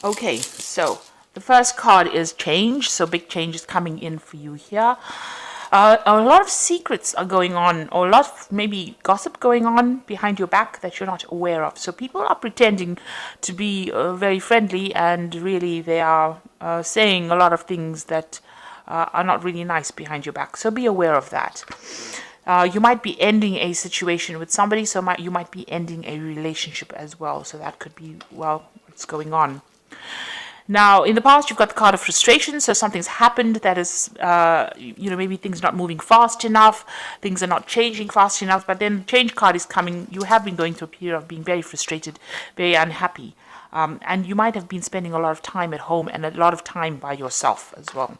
Okay, so the first card is change. So big change is coming in for you here. A lot of secrets are going on, or a lot of maybe gossip going on behind your back that you're not aware of. So people are pretending to be very friendly, and really they are saying a lot of things that are not really nice behind your back. So be aware of that. You might be ending a situation with somebody, so you might be ending a relationship as well. So that could be, well, what's going on. Now, in the past, you've got the card of frustration, so something's happened that is, maybe things are not moving fast enough, things are not changing fast enough, but then the change card is coming. You have been going through a period of being very frustrated, very unhappy, and you might have been spending a lot of time at home and a lot of time by yourself as well.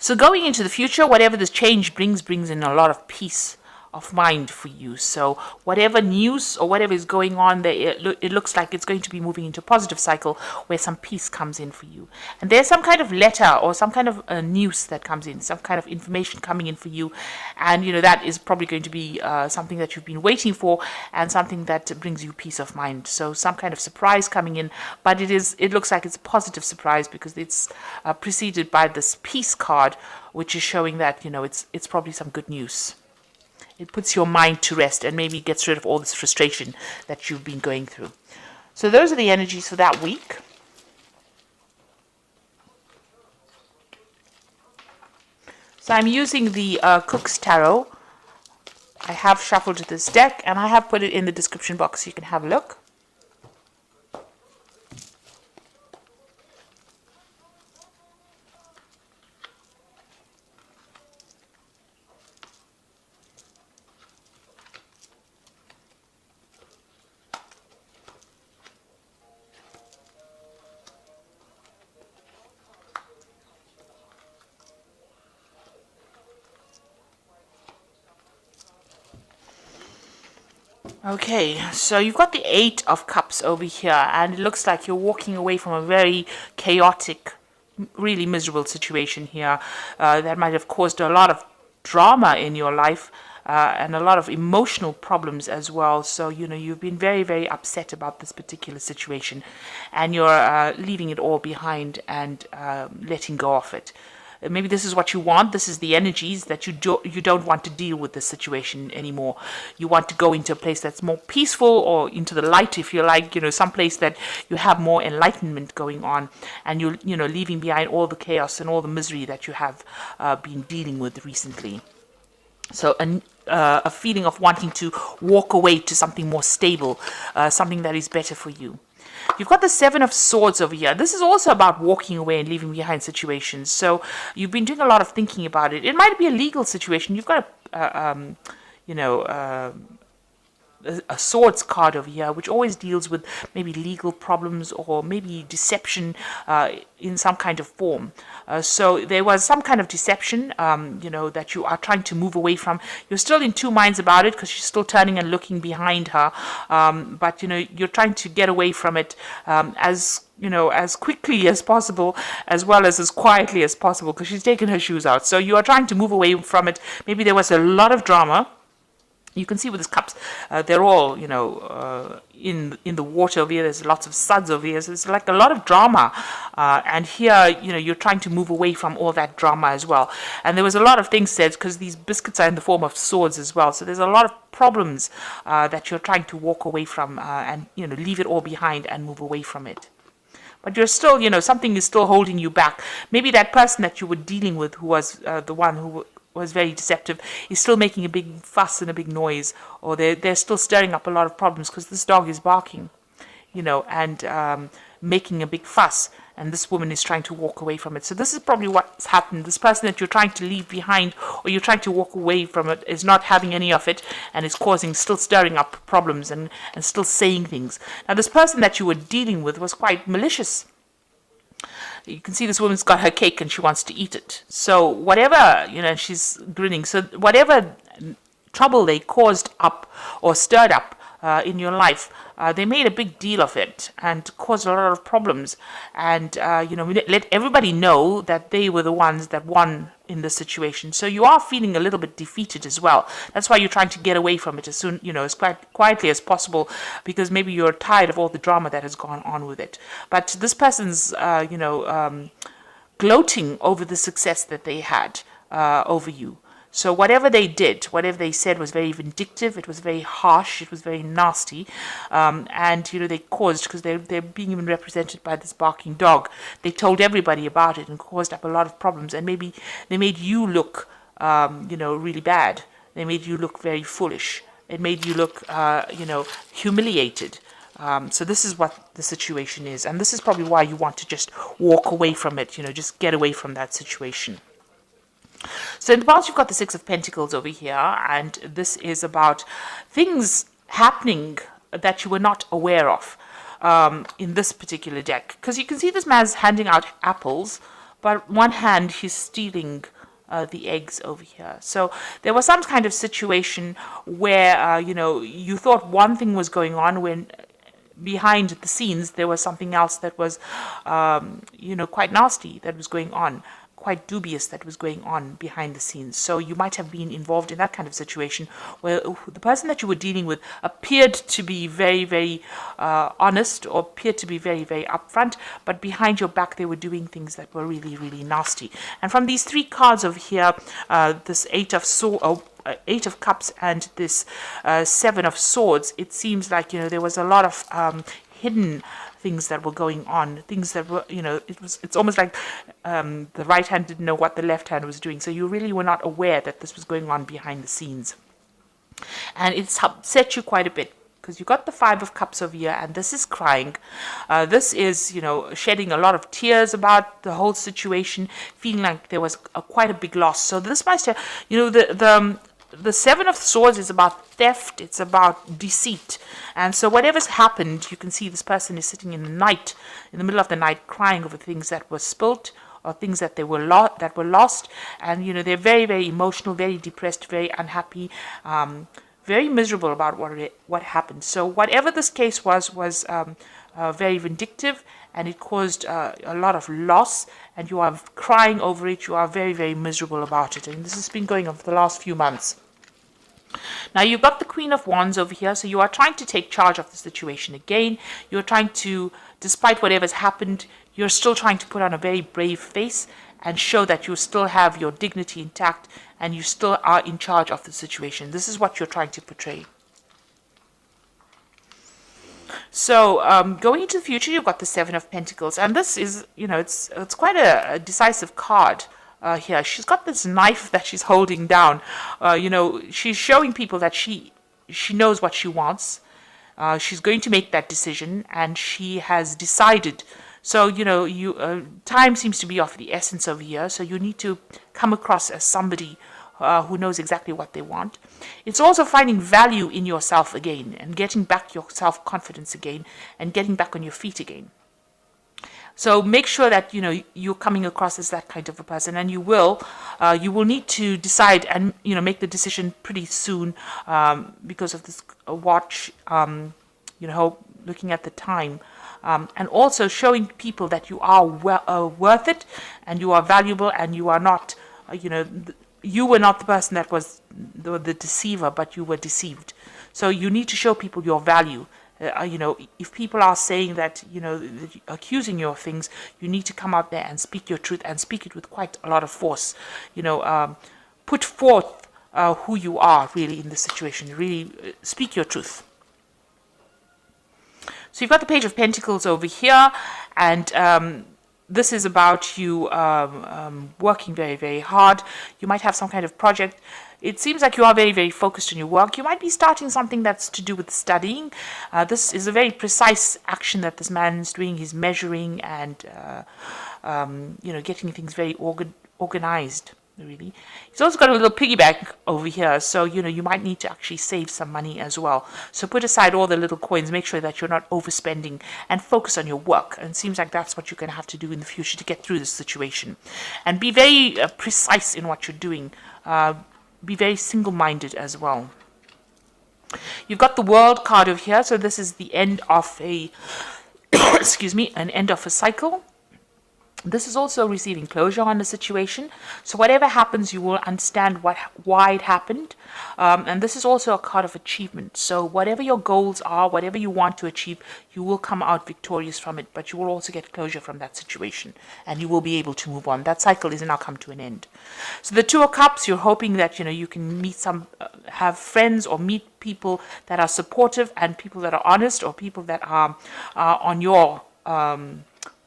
So going into the future, whatever this change brings in a lot of peace of mind for you. So whatever news or whatever is going on there, it looks like it's going to be moving into a positive cycle where some peace comes in for you. And there's some kind of letter or some kind of news that comes in, some kind of information coming in for you. And, that is probably going to be something that you've been waiting for and something that brings you peace of mind. So some kind of surprise coming in, but it looks like it's a positive surprise because it's preceded by this peace card, which is showing that, it's probably some good news. It puts your mind to rest and maybe gets rid of all this frustration that you've been going through. So those are the energies for that week. So I'm using the Cook's Tarot. I have shuffled this deck and I have put it in the description box so you can have a look. Okay, so you've got the Eight of Cups over here, and it looks like you're walking away from a very chaotic, really miserable situation here that might have caused a lot of drama in your life and a lot of emotional problems as well. So, you've been very, very upset about this particular situation, and you're leaving it all behind and letting go of it. Maybe this is what you want. This is the energies that you don't want to deal with this situation anymore. You want to go into a place that's more peaceful, or into the light, if you like. Some place that you have more enlightenment going on, and you're leaving behind all the chaos and all the misery that you have been dealing with recently. So a feeling of wanting to walk away to something more stable, something that is better for you. You've got the Seven of Swords over here. This is also about walking away and leaving behind situations. So you've been doing a lot of thinking about it. It might be a legal situation. You've got a swords card over here, which always deals with maybe legal problems or maybe deception in some kind of form. So there was some kind of deception, that you are trying to move away from. You're still in two minds about it because she's still turning and looking behind her. But you're trying to get away from it as quickly as possible, as well as quietly as possible, because she's taken her shoes out. So you are trying to move away from it. Maybe there was a lot of drama. You can see with these cups, they're all, in the water over here. There's lots of suds over here. So it's like a lot of drama. And here, you're trying to move away from all that drama as well. And there was a lot of things said, because these biscuits are in the form of swords as well. So there's a lot of problems that you're trying to walk away from and, leave it all behind and move away from it. But you're still, something is still holding you back. Maybe that person that you were dealing with, who was the one who was very deceptive, is still making a big fuss and a big noise, or they're still stirring up a lot of problems because this dog is barking, and making a big fuss, and this woman is trying to walk away from it. So this is probably what's happened. This person that you're trying to leave behind, or you're trying to walk away from it, is not having any of it, and is still stirring up problems and still saying things. Now, this person that you were dealing with was quite malicious. You can see this woman's got her cake and she wants to eat it. So whatever, she's grinning. So whatever trouble they caused up or stirred up in your life, they made a big deal of it and caused a lot of problems, and let everybody know that they were the ones that won in this situation. So you are feeling a little bit defeated as well. That's why you're trying to get away from it as soon, as quietly as possible, because maybe you're tired of all the drama that has gone on with it. But this person's, gloating over the success that they had over you. So whatever they did, whatever they said was very vindictive, it was very harsh, it was very nasty, and they caused, because they're being even represented by this barking dog, they told everybody about it and caused up a lot of problems, and maybe they made you look, really bad. They made you look very foolish. It made you look, humiliated. So this is what the situation is, and this is probably why you want to just walk away from it, just get away from that situation. So in the past, you've got the Six of Pentacles over here, and this is about things happening that you were not aware of in this particular deck. Because you can see this man's handing out apples, but one hand he's stealing the eggs over here. So there was some kind of situation where, you thought one thing was going on when behind the scenes there was something else that was, quite nasty that was going on. Quite dubious that was going on behind the scenes. So you might have been involved in that kind of situation where the person that you were dealing with appeared to be very, very honest, or appeared to be very, very upfront, but behind your back they were doing things that were really, really nasty. And from these three cards over here, this Eight of Cups and this Seven of Swords, it seems like there was a lot of hidden things that were going on, things that were, it's almost like the right hand didn't know what the left hand was doing. So you really were not aware that this was going on behind the scenes. And it's upset you quite a bit, because you got the Five of Cups over here, and this is crying. This is, shedding a lot of tears about the whole situation, feeling like there was quite a big loss. So this might have, the Seven of Swords is about theft, it's about deceit. And so whatever's happened, you can see this person is sitting in the middle of the night, crying over things that were spilt, or things that were lost. And, they're very, very emotional, very depressed, very unhappy, very miserable about what happened. So whatever this case was very vindictive, and it caused a lot of loss, and you are crying over it. You are very, very miserable about it. And this has been going on for the last few months. Now you've got the Queen of Wands over here, so you are trying to take charge of the situation again. You're trying to, despite whatever's happened, you're still trying to put on a very brave face and show that you still have your dignity intact and you still are in charge of the situation. This is what you're trying to portray. So going into the future, you've got the Seven of Pentacles, and this is, it's quite a decisive card. Here she's got this knife that she's holding down. She's showing people that she knows what she wants. She's going to make that decision, and she has decided. So time seems to be of the essence over here. So you need to come across as somebody who knows exactly what they want. It's also finding value in yourself again, and getting back your self-confidence again, and getting back on your feet again. So make sure that you're coming across as that kind of a person, and you will need to decide and make the decision pretty soon, because of this watch. Looking at the time, and also showing people that you are worth it, and you are valuable, and you are not, you were not the person that was the deceiver, but you were deceived. So you need to show people your value. If people are saying that, accusing you of things, you need to come out there and speak your truth, and speak it with quite a lot of force. Put forth who you are really in this situation. Really speak your truth. So you've got the Page of Pentacles over here, and this is about you working very, very hard. You might have some kind of project. It seems like you are very, very focused on your work. You might be starting something that's to do with studying. This is a very precise action that this man is doing. He's measuring and, getting things very organized, really. He's also got a little piggy bank over here. So, you might need to actually save some money as well. So put aside all the little coins. Make sure that you're not overspending, and focus on your work. And it seems like that's what you're going to have to do in the future to get through this situation. And be very precise in what you're doing. Be very single-minded as well. You've got the World card over here, so this is the end of a, excuse me, an end of a cycle. This is also receiving closure on the situation. So whatever happens, you will understand why it happened. And this is also a card of achievement. So whatever your goals are, whatever you want to achieve, you will come out victorious from it. But you will also get closure from that situation. And you will be able to move on. That cycle is now come to an end. So the Two of Cups, you're hoping that, you can meet have friends or meet people that are supportive and people that are honest or people that are on your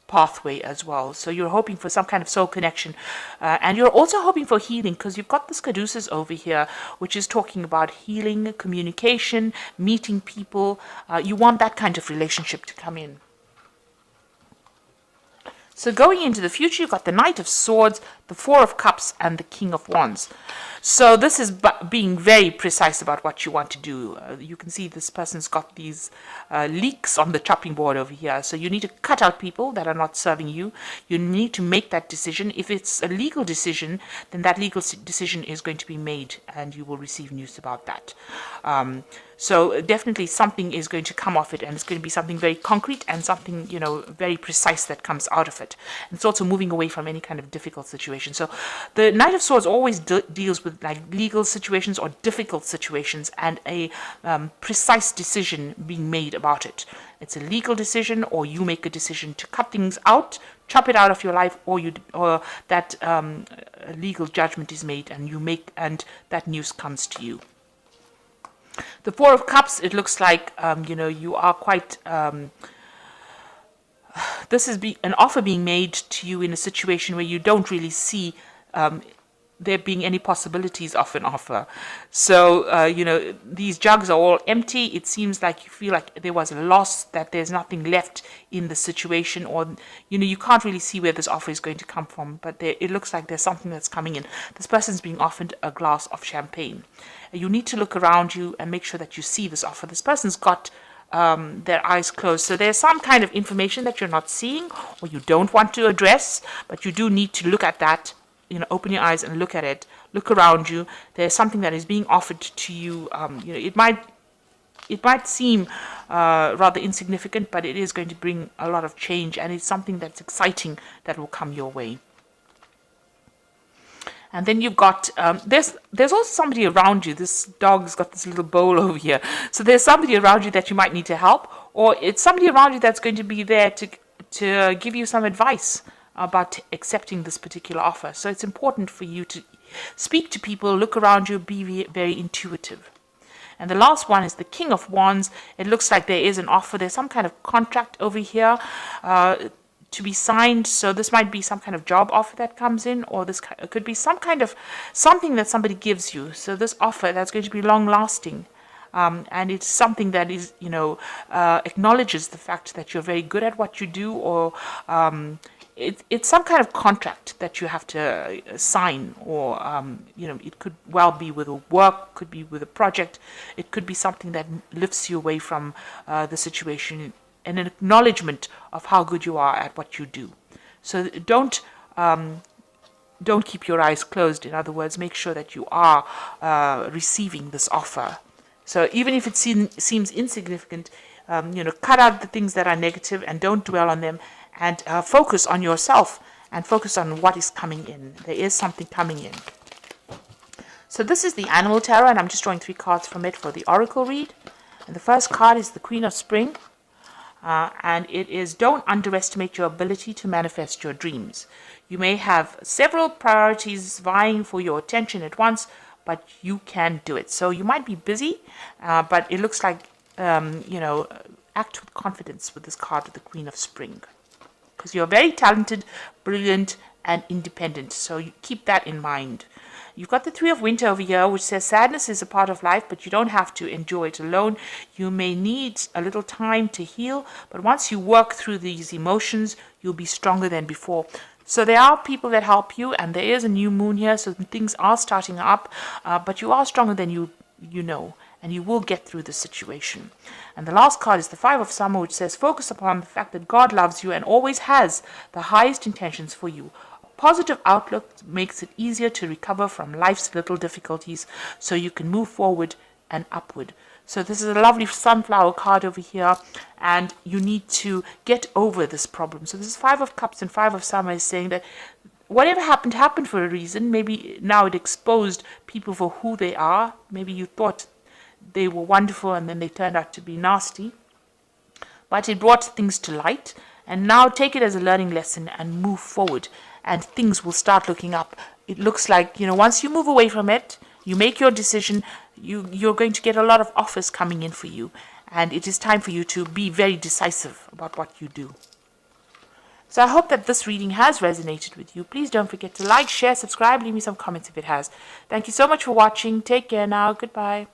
pathway as well. So you're hoping for some kind of soul connection, and you're also hoping for healing, because you've got this caduceus over here, which is talking about healing, communication, meeting people. You want that kind of relationship to come in. So going into the future, you've got the Knight of Swords, the Four of Cups, and the King of Wands. So this is being very precise about what you want to do. You can see this person's got these leaks on the chopping board over here. So you need to cut out people that are not serving you. You need to make that decision. If it's a legal decision, then that legal decision is going to be made, and you will receive news about that. So definitely something is going to come off it, and it's going to be something very concrete and something, very precise that comes out of it. And it's also moving away from any kind of difficult situation. So the Knight of Swords always deals with like legal situations or difficult situations, and a precise decision being made about it. It's a legal decision, or you make a decision to cut things out, chop it out of your life, or that legal judgment is made, and that news comes to you. The Four of Cups, it looks like, you are quite, this is an offer being made to you in a situation where you don't really see there being any possibilities of an offer. So, these jugs are all empty. It seems like you feel like there was a loss, that there's nothing left in the situation, or, you can't really see where this offer is going to come from, but it looks like there's something that's coming in. This person's being offered a glass of champagne. You need to look around you and make sure that you see this offer. This person's got their eyes closed. So there's some kind of information that you're not seeing or you don't want to address, but you do need to look at that. Open your eyes and look at it. Look around you. There's something that is being offered to you. It might seem rather insignificant, but it is going to bring a lot of change, and it's something that's exciting that will come your way. And then you've got, there's also somebody around you. This dog's got this little bowl over here. So there's somebody around you that you might need to help, or it's somebody around you that's going to be there to give you some advice about accepting this particular offer. So it's important for you to speak to people, look around you, be very intuitive. And the last one is the King of Wands. It looks like there is an offer. There's some kind of contract over here to be signed. So this might be some kind of job offer that comes in, or this could be some kind of something that somebody gives you. So this offer that's going to be long lasting. And it's something that is, acknowledges the fact that you're very good at what you do, or it's some kind of contract that you have to sign, or, it could well be with a work, could be with a project. It could be something that lifts you away from the situation, and an acknowledgement of how good you are at what you do. So don't keep your eyes closed. In other words, make sure that you are receiving this offer. So even if it seems insignificant, cut out the things that are negative and don't dwell on them, and focus on yourself and focus on what is coming in. There is something coming in. So this is the Animal Tarot, and I'm just drawing 3 cards from it for the Oracle read. And the first card is the Queen of Spring. And it is, don't underestimate your ability to manifest your dreams. You may have several priorities vying for your attention at once, but you can do it. So you might be busy, but it looks like, act with confidence with this card of the Queen of Spring. Because you're very talented, brilliant, and independent. So you keep that in mind. You've got the Three of Winter over here, which says sadness is a part of life, but you don't have to endure it alone. You may need a little time to heal, but once you work through these emotions, you'll be stronger than before. So there are people that help you, and there is a new moon here, so things are starting up, but you are stronger than you know, and you will get through the situation. And the last card is the Five of Summer, which says focus upon the fact that God loves you and always has the highest intentions for you. Positive outlook makes it easier to recover from life's little difficulties, so you can move forward and upward. So this is a lovely sunflower card over here, and you need to get over this problem. So this is Five of Cups, and Five of Summer is saying that whatever happened for a reason. Maybe now it exposed people for who they are. Maybe you thought they were wonderful and then they turned out to be nasty. But it brought things to light, and now take it as a learning lesson and move forward, and things will start looking up. It looks like, once you move away from it, you make your decision, you're going to get a lot of offers coming in for you, and it is time for you to be very decisive about what you do. So I hope that this reading has resonated with you. Please don't forget to like, share, subscribe, leave me some comments if it has. Thank you so much for watching. Take care now. Goodbye.